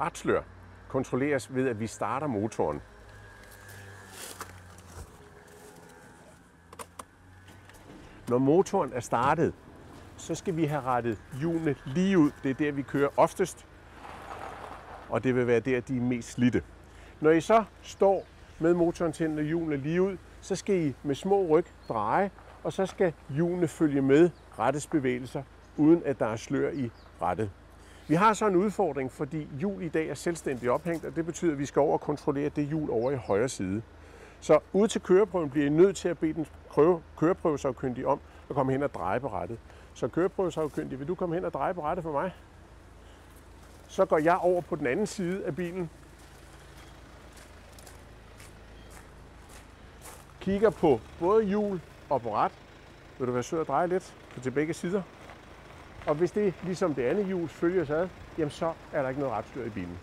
Retslør kontrolleres ved, at vi starter motoren. Når motoren er startet, så skal vi have rettet hjulene lige ud. Det er der, vi kører oftest, og det vil være der, de er mest slidte. Når I så står med motoren tændt og hjulene lige ud, så skal I med små ryg dreje, og så skal hjulene følge med rettets bevægelser, uden at der er slør i rattet. Vi har så en udfordring, fordi hjul i dag er selvstændigt ophængt, og det betyder, at vi skal over og kontrollere det hjul over i højre side. Så ude til køreprøven bliver I nødt til at bede den køreprøvesagkyndige om at komme hen og dreje på rattet. Så køreprøvesagkyndige, vil du komme hen og dreje på rattet for mig? Så går jeg over på den anden side af bilen. Kigger på både hjul og på rat. Vil du være sød at dreje lidt til begge sider? Og hvis det ligesom det andet hjul følger sig ad, jamen så er der ikke noget retslør i bilen.